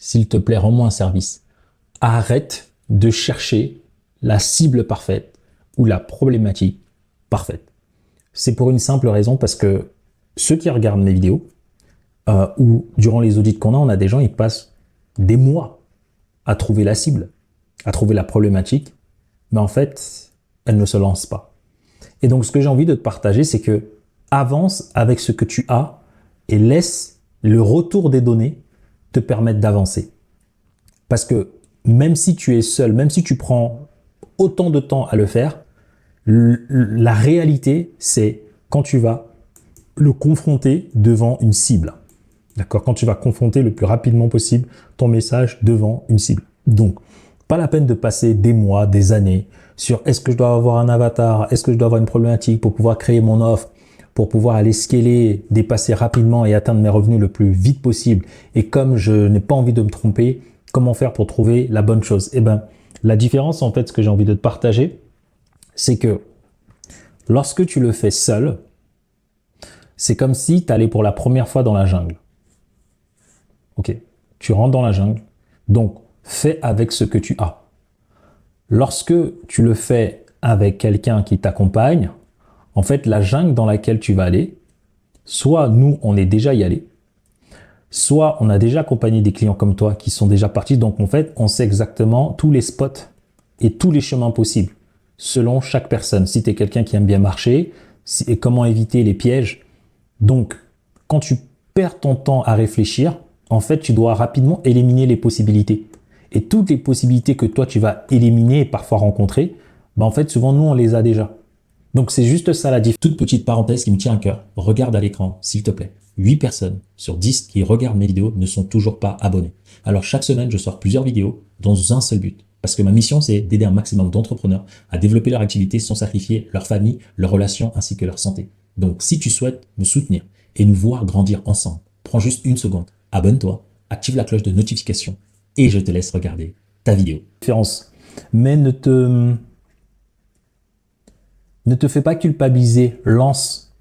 s'il te plaît, rends-moi un service. Arrête de chercher la cible parfaite ou la problématique parfaite. C'est pour une simple raison, parce que ceux qui regardent mes vidéos, ou durant les audits qu'on a, on a des gens, ils passent des mois à trouver la cible, à trouver la problématique, mais en fait, elle ne se lance pas. Et donc, ce que j'ai envie de te partager, c'est que avance avec ce que tu as et laisse le retour des données te permettre d'avancer. Parce que même si tu es seul, même si tu prends autant de temps à le faire, la réalité, c'est quand tu vas le confronter devant une cible. D'accord? Quand tu vas confronter le plus rapidement possible ton message devant une cible. Donc, pas la peine de passer des mois, des années sur est-ce que je dois avoir un avatar, est-ce que je dois avoir une problématique pour pouvoir créer mon offre, pour pouvoir aller scaler, dépasser rapidement et atteindre mes revenus le plus vite possible. Et comme je n'ai pas envie de me tromper, comment faire pour trouver la bonne chose? Eh bien, la différence, en fait, ce que j'ai envie de te partager, c'est que lorsque tu le fais seul, c'est comme si tu allais pour la première fois dans la jungle. Ok, tu rentres dans la jungle, donc fais avec ce que tu as. Lorsque tu le fais avec quelqu'un qui t'accompagne, en fait, la jungle dans laquelle tu vas aller, soit nous, on est déjà y allé, soit on a déjà accompagné des clients comme toi qui sont déjà partis, donc en fait, on sait exactement tous les spots et tous les chemins possibles selon chaque personne. Si tu es quelqu'un qui aime bien marcher, et comment éviter les pièges. Donc, quand tu perds ton temps à réfléchir, en fait, tu dois rapidement éliminer les possibilités. Et toutes les possibilités que toi, tu vas éliminer et parfois rencontrer, en fait, souvent, nous, on les a déjà. Donc, c'est juste ça la différence. Toute petite parenthèse qui me tient à cœur. Regarde à l'écran, s'il te plaît. 8 personnes sur 10 qui regardent mes vidéos ne sont toujours pas abonnés. Alors, chaque semaine, je sors plusieurs vidéos dans un seul but. Parce que ma mission, c'est d'aider un maximum d'entrepreneurs à développer leur activité sans sacrifier leur famille, leurs relations ainsi que leur santé. Donc, si tu souhaites me soutenir et nous voir grandir ensemble, prends juste une seconde, abonne-toi, active la cloche de notification et je te laisse regarder ta vidéo. Mais ne te fais pas culpabiliser, lance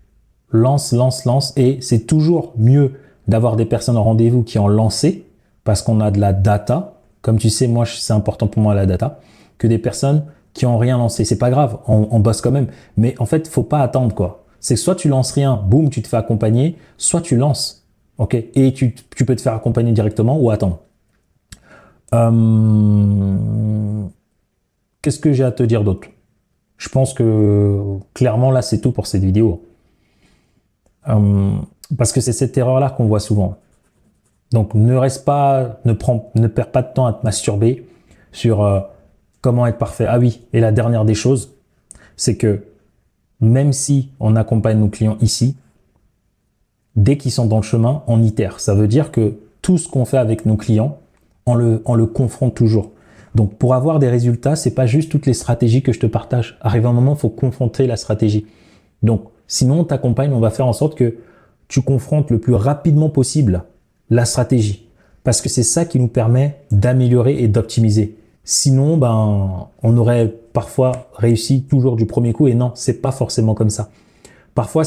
et c'est toujours mieux d'avoir des personnes en rendez-vous qui ont lancé parce qu'on a de la data. Comme tu sais, moi, c'est important pour moi la data, que des personnes qui ont rien lancé. C'est pas grave, on bosse quand même. Mais en fait, faut pas attendre quoi. C'est soit tu lances rien, boum, tu te fais accompagner, soit tu lances, ok, et tu peux te faire accompagner directement ou attendre. Qu'est-ce que j'ai à te dire d'autre? Je pense que clairement là, c'est tout pour cette vidéo. Parce que c'est cette erreur-là qu'on voit souvent. Donc ne perds pas de temps à te masturber sur comment être parfait. Ah oui, et la dernière des choses, c'est que même si on accompagne nos clients ici, dès qu'ils sont dans le chemin, on itère. Ça veut dire que tout ce qu'on fait avec nos clients, on le confronte toujours. Donc pour avoir des résultats, c'est pas juste toutes les stratégies que je te partage. Arrive un moment, il faut confronter la stratégie. Donc sinon, on t'accompagne, on va faire en sorte que tu confrontes le plus rapidement possible la stratégie. Parce que c'est ça qui nous permet d'améliorer et d'optimiser. Sinon, on aurait parfois réussi toujours du premier coup et non, c'est pas forcément comme ça. Parfois,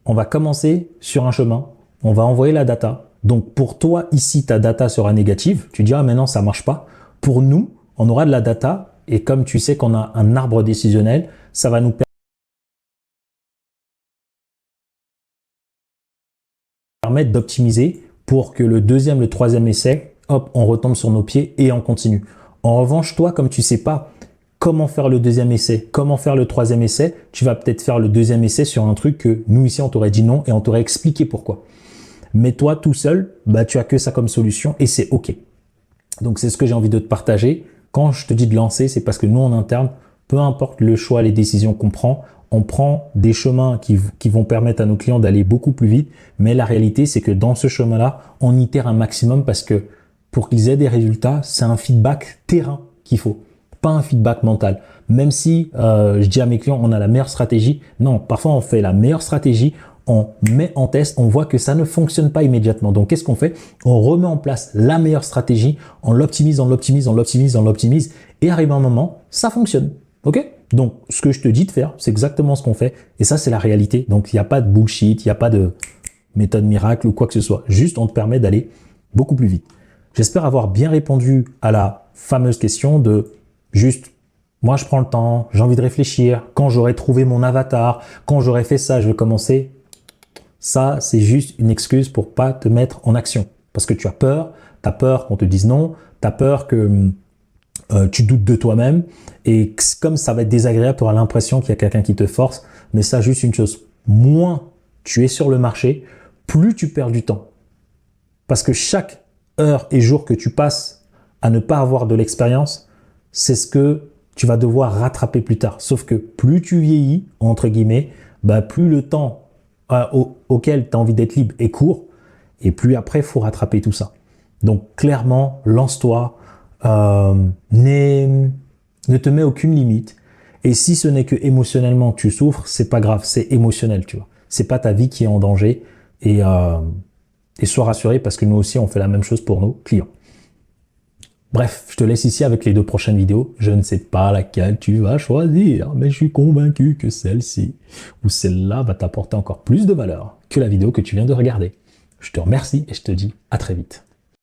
on va commencer sur un chemin, on va envoyer la data. Donc, pour toi, ici, ta data sera négative. Tu dis, ah, mais non, ça marche pas. Pour nous, on aura de la data et comme tu sais qu'on a un arbre décisionnel, ça va nous permettre d'optimiser pour que le deuxième, le troisième essai, hop, on retombe sur nos pieds et on continue. En revanche, toi, comme tu sais pas comment faire le deuxième essai, comment faire le troisième essai, tu vas peut-être faire le deuxième essai sur un truc que nous ici, on t'aurait dit non et on t'aurait expliqué pourquoi. Mais toi, tout seul, tu as que ça comme solution et c'est OK. Donc, c'est ce que j'ai envie de te partager. Quand je te dis de lancer, c'est parce que nous, en interne, peu importe le choix, les décisions qu'on prend, on prend des chemins qui vont permettre à nos clients d'aller beaucoup plus vite. Mais la réalité, c'est que dans ce chemin-là, on itère un maximum parce que pour qu'ils aient des résultats, c'est un feedback terrain qu'il faut, pas un feedback mental. Même si je dis à mes clients, on a la meilleure stratégie. Non, parfois on fait la meilleure stratégie, on met en test, on voit que ça ne fonctionne pas immédiatement. Donc, qu'est-ce qu'on fait? On remet en place la meilleure stratégie, on l'optimise, on l'optimise, on l'optimise, on l'optimise et arrive un moment, ça fonctionne. OK? Donc, ce que je te dis de faire, c'est exactement ce qu'on fait. Et ça, c'est la réalité. Donc, il n'y a pas de bullshit, il n'y a pas de méthode miracle ou quoi que ce soit. Juste, on te permet d'aller beaucoup plus vite. J'espère avoir bien répondu à la fameuse question de juste, moi je prends le temps, j'ai envie de réfléchir, quand j'aurai trouvé mon avatar, quand j'aurai fait ça, je vais commencer. Ça, c'est juste une excuse pour pas te mettre en action. Parce que tu as peur qu'on te dise non, tu as peur que tu doutes de toi-même. Et comme ça va être désagréable, tu auras l'impression qu'il y a quelqu'un qui te force. Mais ça, juste une chose, moins tu es sur le marché, plus tu perds du temps. Parce que chaque heure et jour que tu passes à ne pas avoir de l'expérience, c'est ce que tu vas devoir rattraper plus tard. Sauf que plus tu vieillis, entre guillemets, bah plus le temps auquel tu as envie d'être libre est court, et plus après, il faut rattraper tout ça. Donc clairement, lance-toi, ne te mets aucune limite. Et si ce n'est que émotionnellement tu souffres, c'est pas grave, c'est émotionnel, tu vois. C'est pas ta vie qui est en danger. Et sois rassuré parce que nous aussi, on fait la même chose pour nos clients. Bref, je te laisse ici avec les 2 prochaines vidéos. Je ne sais pas laquelle tu vas choisir, mais je suis convaincu que celle-ci ou celle-là va t'apporter encore plus de valeur que la vidéo que tu viens de regarder. Je te remercie et je te dis à très vite.